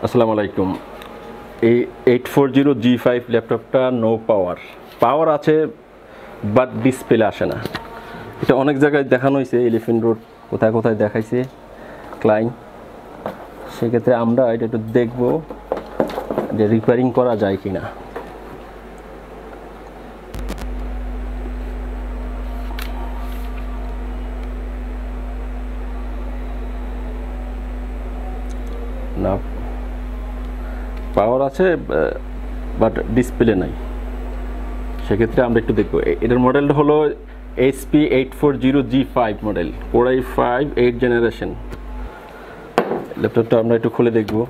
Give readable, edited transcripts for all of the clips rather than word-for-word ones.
আসসালামু আলাইকুম। এই 840G5 ল্যাপটপটা নো পাওয়ার আছে, বাট ডিসপ্লে আসে না। এটা অনেক জায়গায় দেখানো হয়েছে, এলিফেন্ট রোড কোথায় কোথায় দেখাইছে ক্লায়েন্ট। সেক্ষেত্রে আমরা এটা একটু দেখবো যে রিপেয়ারিং করা যায় কি না। না, পাওয়ার আছে বাট ডিসপ্লে নাই। সেক্ষেত্রে আমরা একটু দেখবো। এটার মডেলটা হলো HP840G5 model, Core i5 8 generation. ল্যাপটপটা আমরা একটু খুলে দেখবো।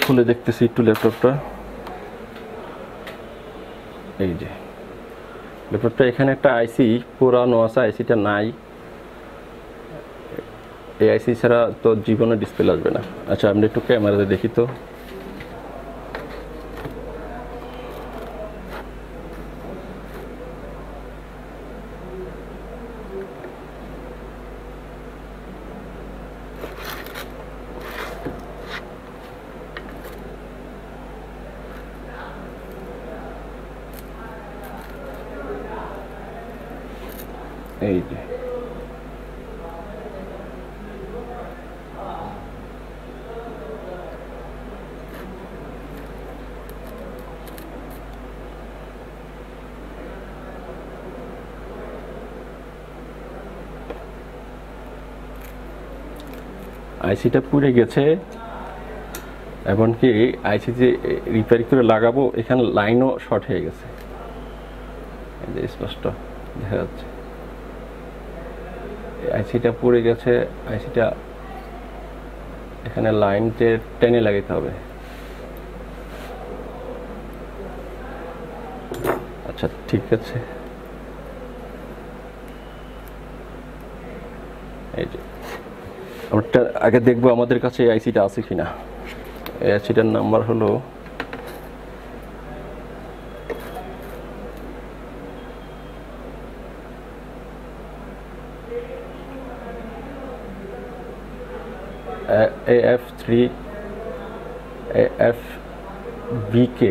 খুলে দেখতেছি একটু ল্যাপটপটা। এই যে ল্যাপটপটা, এখানে একটা আইসি পুরানো আছে, আইসিটা নাই। এই আইসি ছাড়া তো জীবনে ডিসপ্লে আসবে না। আচ্ছা, আমরা একটু ক্যামেরাতে দেখি তো। এই যে আইসিটা পুড়ে গেছে, এমনকি আইসি যে রিপেয়ার করে লাগাবো, এখানে লাইনও শর্ট হয়ে গেছে। এই যে স্পষ্ট দেখা যাচ্ছে আইসিটা পুড়ে গেছে। আইসিটা এখানে লাইনতে টেনে লাগাতে হবে। আচ্ছা, ঠিক আছে। এই যে আমরা আগে দেখবো আমাদের কাছে এই আইসিটা আছে কিনা। এই আইসিটার নাম্বার হলো AF3AFBK।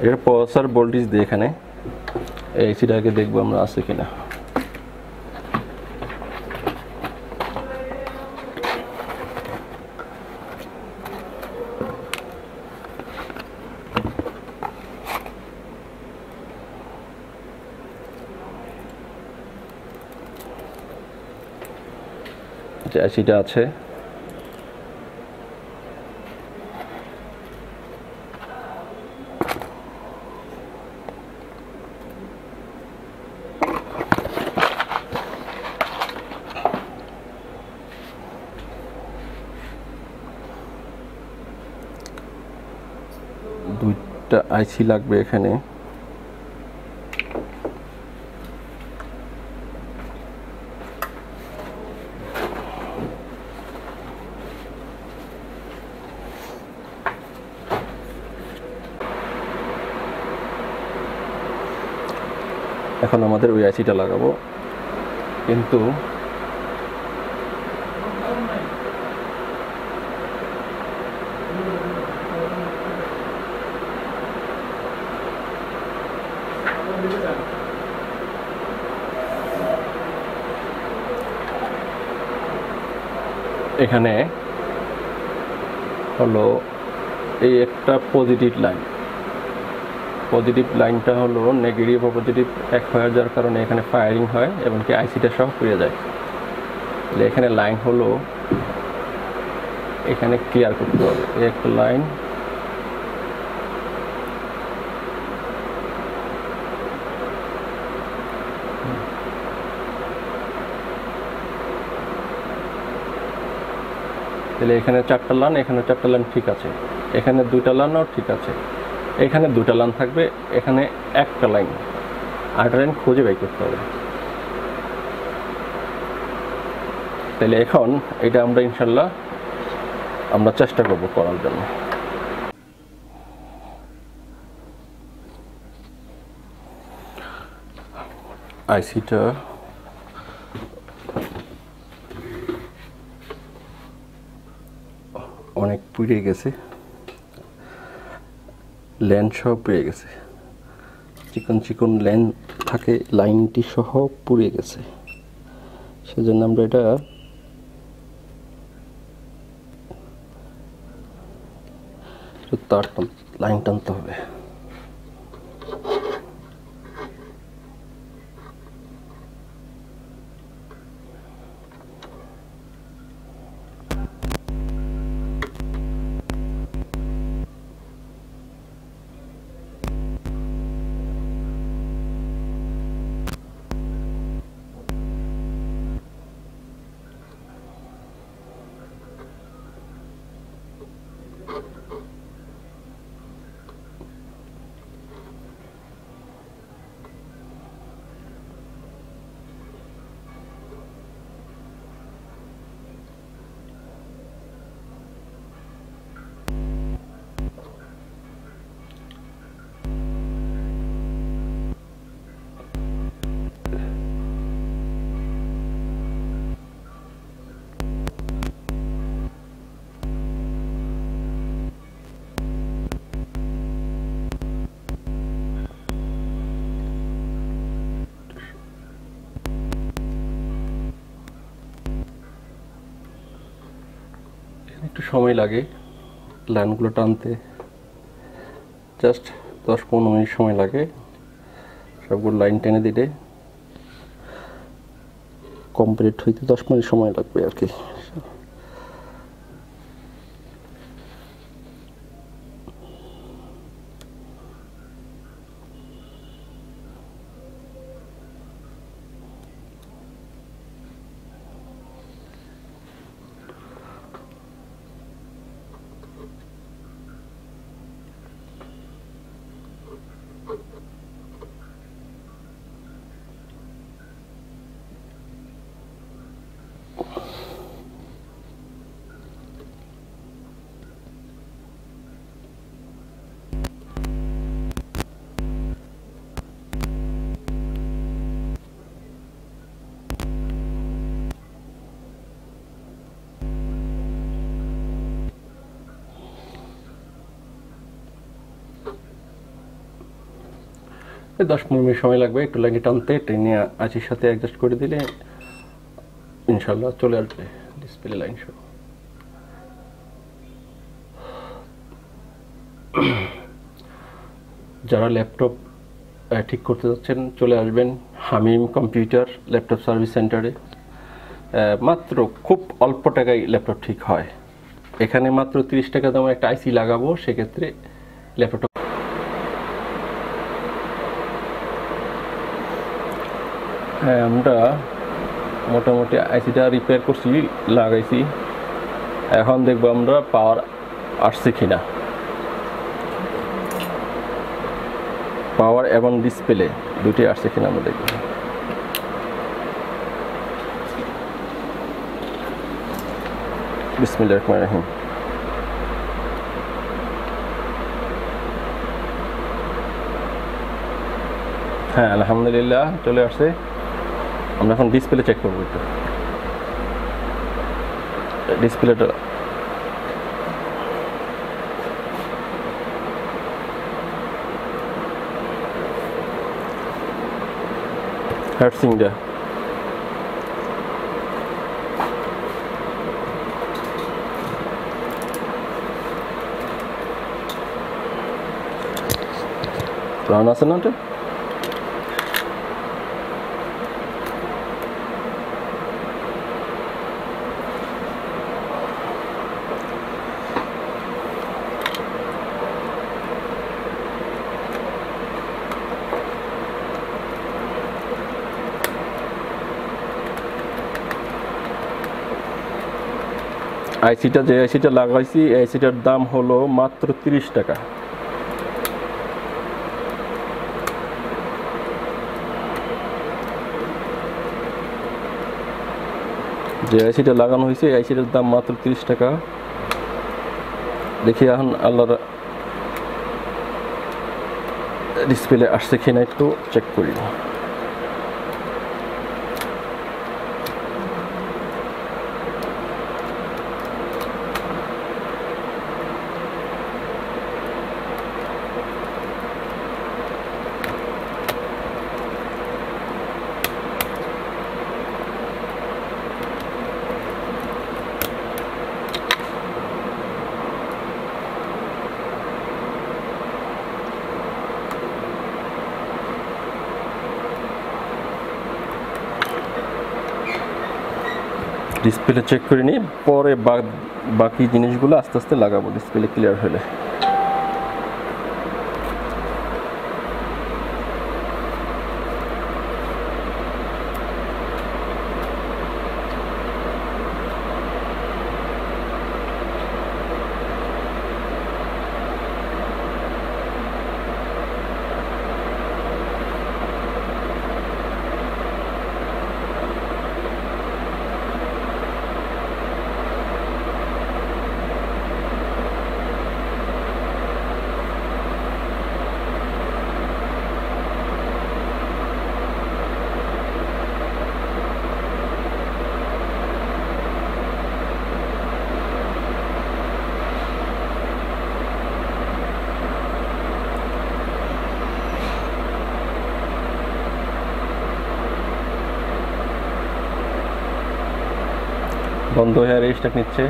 এটার প্রসেসর ভোল্টেজ দিয়ে এখানে এই আইসিটাকে দেখবো আমরা আছে কিনা। আইসিটা আছে। একটা আইসি লাগবে এখানে। এখন আমাদের ওই আইসিটা লাগাবো, কিন্তু এখানে হলো এই একটা পজিটিভ লাইন, পজিটিভ লাইনটা হলো নেগেটিভ ও পজিটিভ এক হয়ে যাওয়ার কারণে এখানে ফায়ারিং হয় এবং কি আইসিটা সহ পুড়ে যায়। তাহলে এখানে লাইন হলো এখানে ক্লিয়ার করতে হবে, এই একটা লাইন, তাহলে এখানে 4টা লাইন, এখানে 4টা লাইন ঠিক আছে, এখানে 2টা লাইনও ঠিক আছে, এখানে 2টা লাইন থাকবে, এখানে একটা লাইন, আরেকটা লাইন খুঁজে বের করতে হবে। তাহলে এখন এটা আমরা ইনশাল্লাহ আমরা চেষ্টা করব করার জন্য। আইসিটা অনেক পুড়ে গেছে, ল্যান সহ পুড়ে গেছে, চিকন চিকন ল্যান থাকে, লাইনটি সহ পুড়ে গেছে। সেজন্য আমরা এটা তার লাইন টানতে হবে। একটু সময় লাগে লাইনগুলো টানতে, জাস্ট 10-15 মিনিট সময় লাগে। সবগুলো লাইন টেনে দিলে কমপ্লিট হইতে 10 মিনিট সময় লাগবে আর কি। এই 10-15 মিনিট সময় লাগবে একটু লাইনে টানতে, টেনে আঁচির সাথে অ্যাডজাস্ট করে দিলে ইনশাল্লাহ চলে আসবে ডিসপ্লে লাইন সহ। যারা ল্যাপটপ ঠিক করতে যাচ্ছেন চলে আসবেন হামিম কম্পিউটার ল্যাপটপ সার্ভিস সেন্টারে। মাত্র খুব অল্প টাকায় ল্যাপটপ ঠিক হয়। এখানে মাত্র 30 টাকা দামের একটা আইসি লাগাবো, সেক্ষেত্রে ল্যাপটপ হ্যাঁ আমরা মোটামুটি আইসিটা রিপেয়ার করছি, লাগাইছি। এখন দেখবো আমরা পাওয়ার আসছে কিনা। পাওয়ার এবং ডিসপ্লে দুটোই আসছে কিনা আমরা দেখব। বিসমিল্লাহির রহমানির রহিম। হ্যাঁ আলহামদুলিল্লাহ চলে আসছে। আমরা এখন ডিসপ্লে চেক করবো একটু। ডিসপ্লেটা হার্সিংটা রান আছে না ওটা? আইসিটা যে আইসিটা লাগাইছি এই আইসিটার দাম হলো মাত্র 30 টাকা। যে আইসিটা লাগানো হয়েছে এই আইসিটার দাম মাত্র 30 টাকা। দেখি এখন আল্লাহর ডিসপ্লে আসছে কিনা একটু চেক করি। ডিসপ্লে চেক করে নিই, পরে বাকি জিনিসগুলো আস্তে আস্তে লাগাবো ডিসপ্লে ক্লিয়ার হলে। বন্ধ হয়ে রেজিস্টার নিচ্ছে।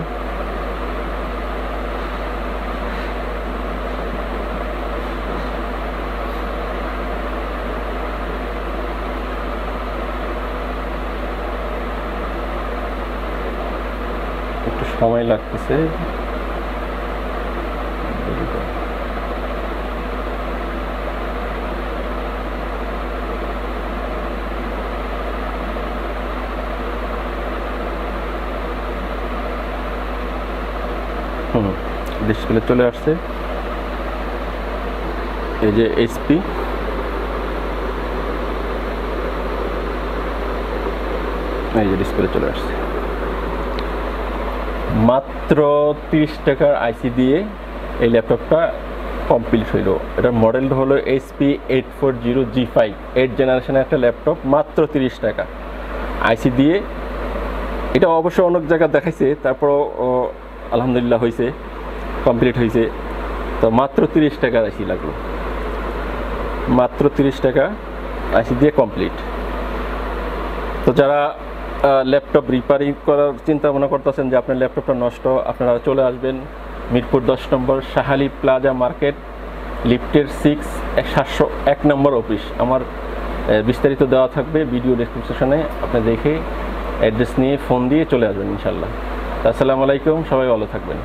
একটু সময় লাগতেছে। ডিসপ্লে চলে আসছে। এই যে এইচপি, এই যে ডিসপ্লে চলে আসছে। মাত্র 30 টাকার আইসি দিয়ে এই ল্যাপটপটা কমপ্লিট হইল। এটার মডেলটা হলো HP 840G5, 8 জেনারেশনের একটা ল্যাপটপ, মাত্র 30 টাকা আইসি দিয়ে। এটা অবশ্য অনেক জায়গায় দেখাইছে, তারপরও আলহামদুলিল্লাহ হয়েছে, কমপ্লিট হয়েছে। তো মাত্র 30 টাকার আইসি লাগলো, মাত্র 30 টাকা আইসি দিয়ে কমপ্লিট। তো যারা ল্যাপটপ রিপেয়ারিং করার চিন্তা ভাবনা করতেছেন যে আপনার ল্যাপটপটা নষ্ট, আপনারা চলে আসবেন মিরপুর 10 নম্বর শাহালি প্লাজা মার্কেট, লিফটের 6 নম্বর অফিস। আমার বিস্তারিত দেওয়া থাকবে ভিডিও ডেসক্রিপশনে, আপনি দেখে অ্যাড্রেস নিয়ে ফোন দিয়ে চলে আসবেন ইনশাল্লাহ। আসসালামু আলাইকুম, সবাই ভালো থাকবেন।